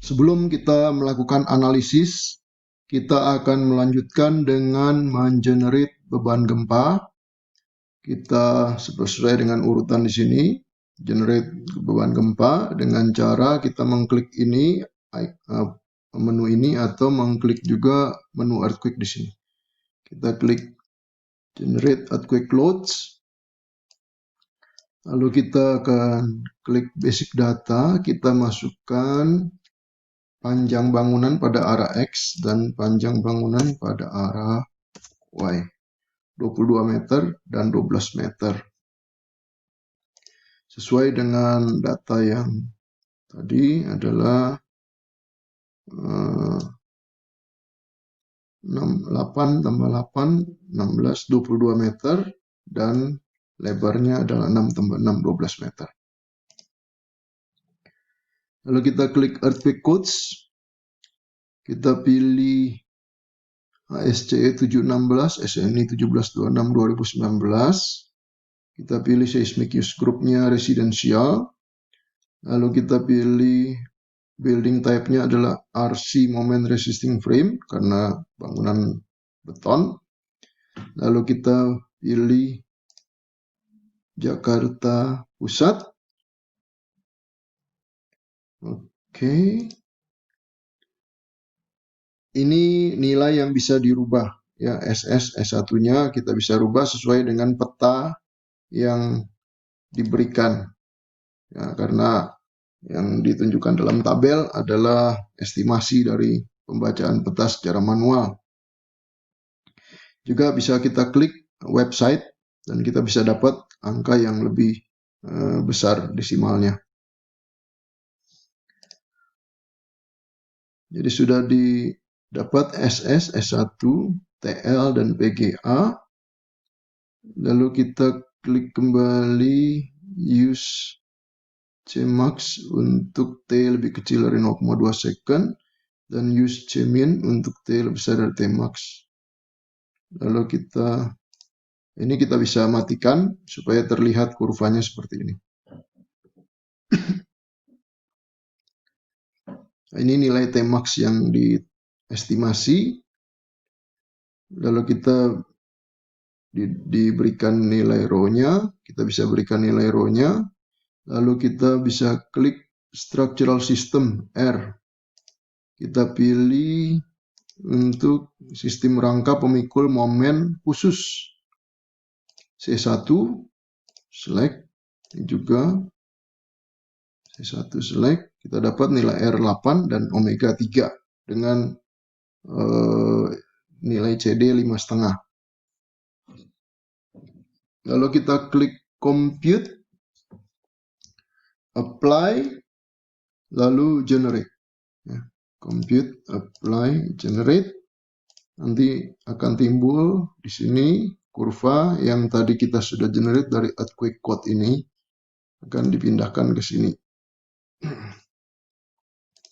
Sebelum kita melakukan analisis, kita akan melanjutkan dengan mengenerate beban gempa. Kita sesuai dengan urutan di sini, generate beban gempa dengan cara kita mengklik ini, menu ini, atau mengklik juga menu earthquake di sini. Kita klik generate earthquake loads. Lalu kita akan klik basic data, kita masukkan panjang bangunan pada arah X dan panjang bangunan pada arah Y. 22 meter dan 12 meter. Sesuai dengan data yang tadi adalah 8 tambah 8, 16, 22 meter, dan lebarnya adalah 6 tambah 6, 12 meter. Lalu kita klik earthquake codes, kita pilih ASCE 716, SNI 1726 2019. Kita pilih seismic use group-nya residensial. Lalu kita pilih building type-nya adalah RC moment resisting frame karena bangunan beton. Lalu kita pilih Jakarta Pusat. Oke. Ini nilai yang bisa dirubah ya, SS S1-nya kita bisa rubah sesuai dengan peta yang diberikan. Ya, karena yang ditunjukkan dalam tabel adalah estimasi dari pembacaan peta secara manual. Juga bisa kita klik website dan kita bisa dapat angka yang lebih besar desimalnya. Jadi sudah didapat SS, S1, TL, dan PGA. Lalu kita klik kembali use Cmax untuk T lebih kecil dari 0,2 second dan use Cmin untuk T lebih besar dari Tmax. Lalu ini kita bisa matikan supaya terlihat kurvanya seperti ini. Ini nilai Tmax yang diestimasi. Lalu kita diberikan nilai rho-nya, kita bisa berikan nilai rho-nya. Lalu kita bisa klik structural system R. Kita pilih untuk sistem rangka pemikul momen khusus. C1 select, juga C1 select, kita dapat nilai R8 dan omega 3 dengan nilai CD 5,5. Lalu kita klik compute, apply, lalu generate. Ya, compute, apply, generate. Nanti akan timbul di sini kurva yang tadi kita sudah generate dari earthquake code ini akan dipindahkan ke sini.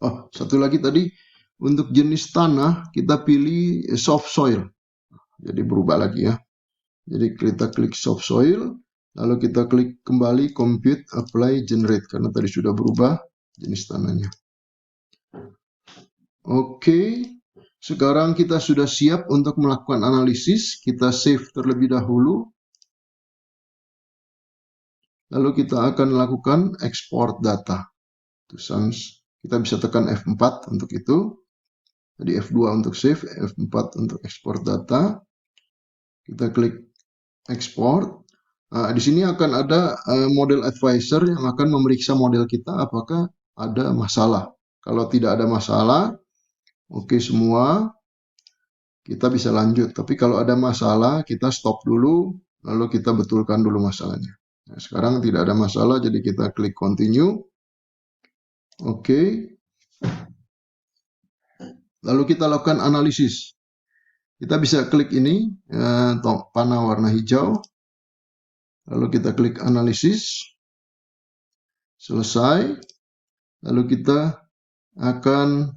Oh, satu lagi tadi untuk jenis tanah kita pilih soft soil. Jadi berubah lagi ya. Jadi kita klik soft soil, lalu kita klik kembali compute, apply, generate karena tadi sudah berubah jenis tanahnya. Oke. Sekarang kita sudah siap untuk melakukan analisis. Kita save terlebih dahulu. Lalu kita akan lakukan export data. Kita bisa tekan F4 untuk itu. Jadi F2 untuk save, F4 untuk export data. Kita klik export. Nah, di sini akan ada model advisor yang akan memeriksa model kita apakah ada masalah. Kalau tidak ada masalah, oke semua, kita bisa lanjut. Tapi kalau ada masalah, kita stop dulu, lalu kita betulkan dulu masalahnya. Nah, sekarang tidak ada masalah, jadi kita klik continue. Oke. Lalu kita lakukan analisis. Kita bisa klik ini, panah warna hijau. Lalu kita klik analisis. Selesai. Lalu kita akan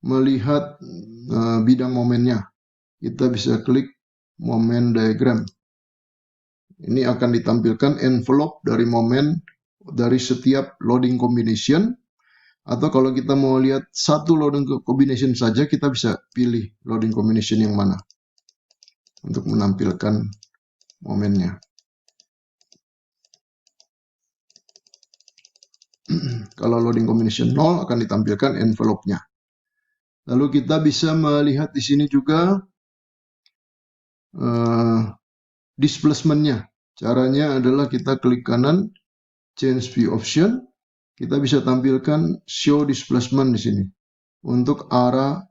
melihat bidang momennya. Kita bisa klik momen diagram. Ini akan ditampilkan envelope dari momen dari setiap loading combination. Atau kalau kita mau lihat satu loading combination saja, kita bisa pilih loading combination yang mana untuk menampilkan momennya. Kalau loading combination 0 akan ditampilkan envelope-nya. Lalu kita bisa melihat di sini juga displacement-nya. Caranya adalah kita klik kanan, change view option. Kita bisa tampilkan show displacement di sini untuk arah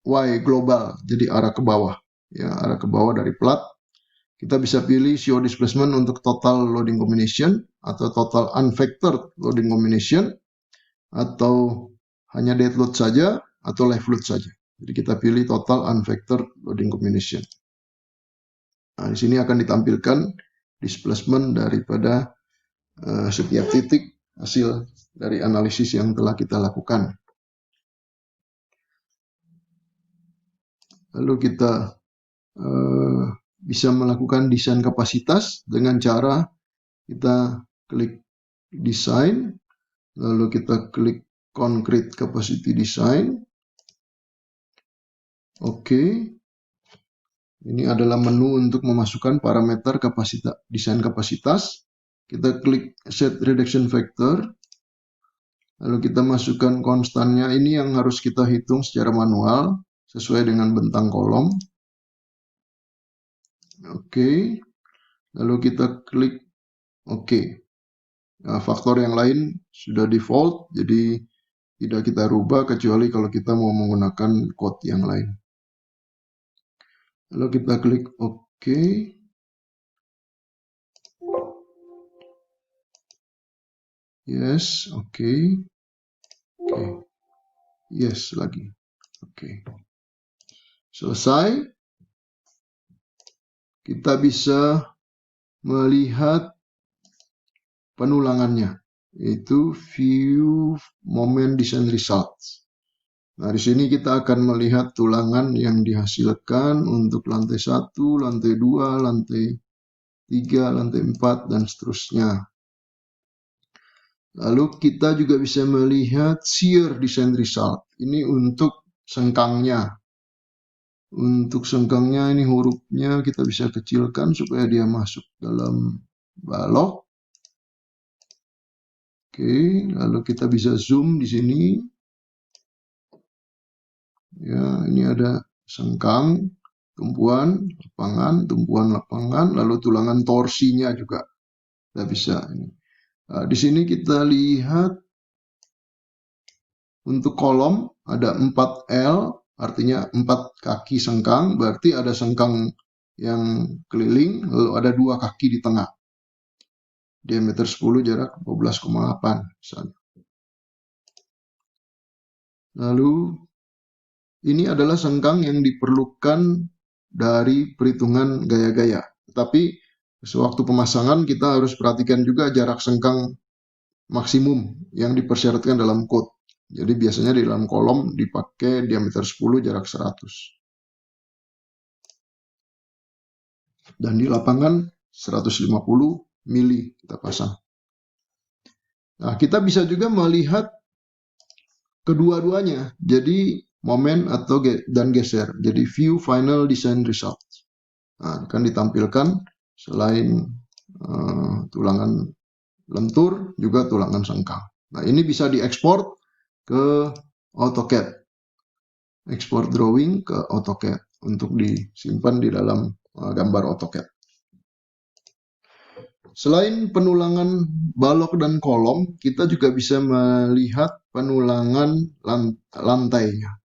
Y global, jadi arah ke bawah. Ya, arah ke bawah dari plat. Kita bisa pilih show displacement untuk total loading combination atau total unvectored loading combination, atau hanya dead load saja atau live load saja. Jadi kita pilih total unvectored loading combination. Nah, di sini akan ditampilkan displacement daripada setiap titik hasil dari analisis yang telah kita lakukan. Lalu kita bisa melakukan desain kapasitas dengan cara kita klik desain, lalu kita klik concrete capacity design. Oke. Ini adalah menu untuk memasukkan parameter kapasitas, desain kapasitas. Kita klik set reduction factor. Lalu kita masukkan konstannya. Ini yang harus kita hitung secara manual sesuai dengan bentang kolom. Oke. Lalu kita klik oke. Nah, faktor yang lain sudah default, jadi tidak kita rubah kecuali kalau kita mau menggunakan code yang lain. Lalu kita klik oke. Yes, oke. Oke. Yes lagi. Oke. Selesai. Kita bisa melihat penulangannya, yaitu view moment design results. Nah, di sini kita akan melihat tulangan yang dihasilkan untuk lantai 1, lantai 2, lantai 3, lantai 4, dan seterusnya. Lalu kita juga bisa melihat shear design result. Ini untuk sengkangnya. Untuk sengkangnya ini hurufnya kita bisa kecilkan supaya dia masuk dalam balok. Oke, lalu kita bisa zoom di sini. Ya, ini ada sengkang, tumpuan lapangan, lalu tulangan torsinya juga kita bisa. Nah, di sini kita lihat untuk kolom ada 4L, artinya 4 kaki sengkang, berarti ada sengkang yang keliling, lalu ada 2 kaki di tengah. Diameter 10, jarak 12,8 misalnya. Lalu ini adalah sengkang yang diperlukan dari perhitungan gaya-gaya. Tetapi sewaktu pemasangan kita harus perhatikan juga jarak sengkang maksimum yang dipersyaratkan dalam code. Jadi biasanya di dalam kolom dipakai diameter 10, jarak 100. Dan di lapangan 150 mili kita pasang. Nah, kita bisa juga melihat kedua-duanya. Jadi momen atau dan geser. Jadi view final design results. Nah, akan ditampilkan selain tulangan lentur juga tulangan sengkang. Nah, ini bisa diekspor ke AutoCAD. Export drawing ke AutoCAD untuk disimpan di dalam gambar AutoCAD. Selain penulangan balok dan kolom, kita juga bisa melihat penulangan lantainya.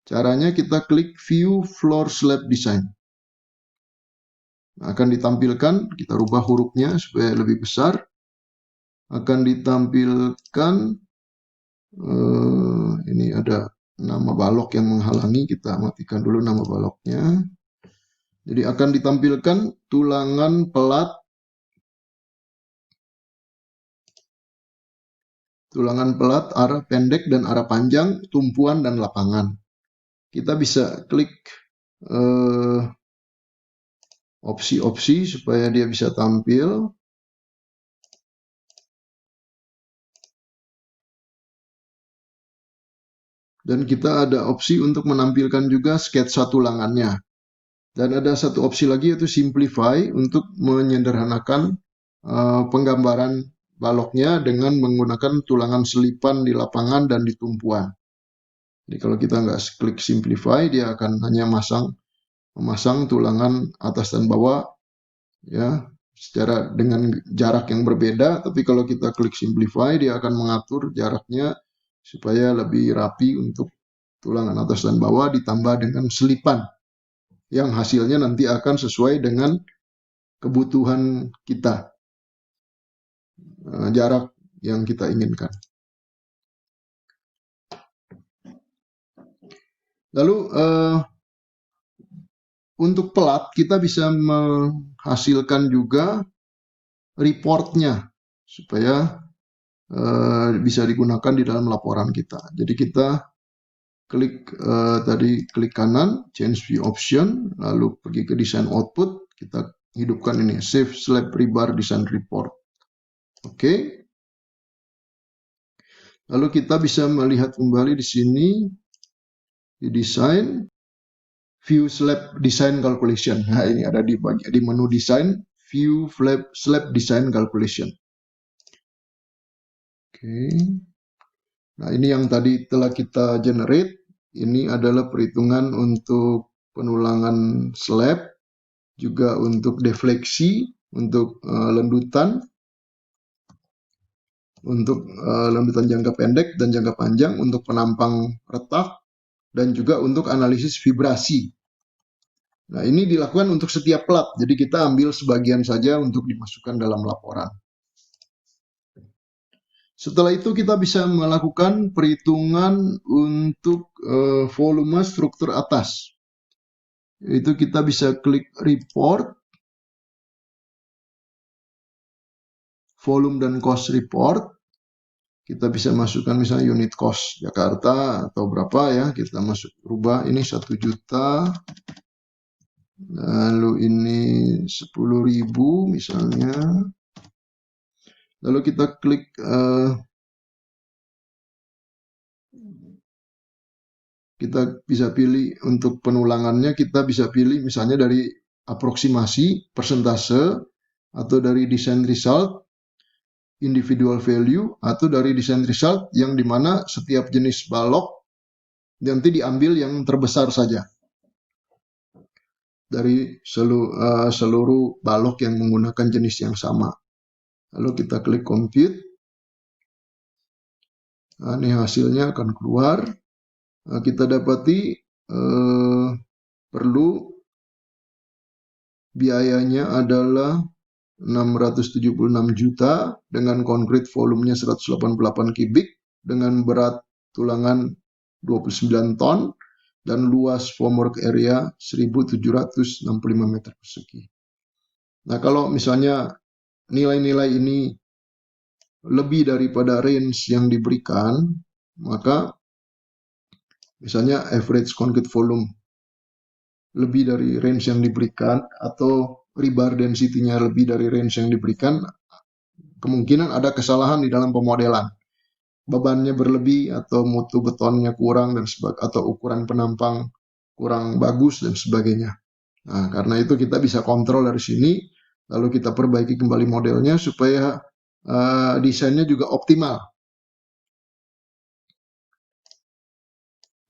Caranya kita klik view floor slab design. Akan ditampilkan, kita rubah hurufnya supaya lebih besar. Akan ditampilkan, ini ada nama balok yang menghalangi, kita matikan dulu nama baloknya. Jadi akan ditampilkan tulangan pelat, arah pendek dan arah panjang, tumpuan dan lapangan. Kita bisa klik opsi-opsi supaya dia bisa tampil. Dan kita ada opsi untuk menampilkan juga sketsa tulangannya. Dan ada satu opsi lagi yaitu simplify untuk menyederhanakan penggambaran baloknya dengan menggunakan tulangan selipan di lapangan dan di tumpuan. Jadi kalau kita nggak klik simplify, dia akan hanya memasang tulangan atas dan bawah ya secara dengan jarak yang berbeda. Tapi kalau kita klik simplify, dia akan mengatur jaraknya supaya lebih rapi untuk tulangan atas dan bawah ditambah dengan selipan yang hasilnya nanti akan sesuai dengan kebutuhan kita, jarak yang kita inginkan. Lalu untuk pelat kita bisa menghasilkan juga reportnya supaya bisa digunakan di dalam laporan kita. Jadi kita klik klik kanan, change view option, lalu pergi ke design output, kita hidupkan ini, save slab rebar design report. Oke. Lalu kita bisa melihat kembali di sini, di design, view slab design calculation. Nah, ini ada di menu design, view slab design calculation. Oke. Nah, ini yang tadi telah kita generate. Ini adalah perhitungan untuk penulangan slab, juga untuk defleksi, untuk lendutan, untuk lendutan jangka pendek dan jangka panjang, untuk penampang retak, dan juga untuk analisis vibrasi. Nah, ini dilakukan untuk setiap plat, jadi kita ambil sebagian saja untuk dimasukkan dalam laporan. Setelah itu kita bisa melakukan perhitungan untuk volume struktur atas. Itu kita bisa klik report, volume dan cost report. Kita bisa masukkan misalnya unit cost Jakarta atau berapa ya, kita masuk rubah ini 1 juta, lalu ini 10.000 misalnya. Lalu kita klik kita bisa pilih untuk penulangannya, kita bisa pilih misalnya dari aproksimasi, persentase, atau dari design result, individual value, atau dari design result yang dimana setiap jenis balok nanti diambil yang terbesar saja dari seluruh balok yang menggunakan jenis yang sama. Lalu kita klik compute. Nah, ini hasilnya akan keluar. Nah, kita dapati perlu biayanya adalah 676 juta dengan konkret volumenya 188 kubik dengan berat tulangan 29 ton dan luas formwork area 1765 meter persegi. Nah, kalau misalnya nilai-nilai ini lebih daripada range yang diberikan, maka misalnya average concrete volume lebih dari range yang diberikan atau rebar density-nya lebih dari range yang diberikan, kemungkinan ada kesalahan di dalam pemodelan. Bebannya berlebih atau mutu betonnya kurang dan atau ukuran penampang kurang bagus dan sebagainya. Nah, karena itu kita bisa kontrol dari sini, lalu kita perbaiki kembali modelnya supaya desainnya juga optimal.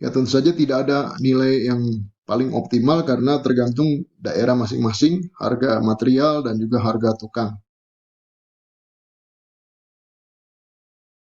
Ya, tentu saja tidak ada nilai yang paling optimal karena tergantung daerah masing-masing, harga material dan juga harga tukang.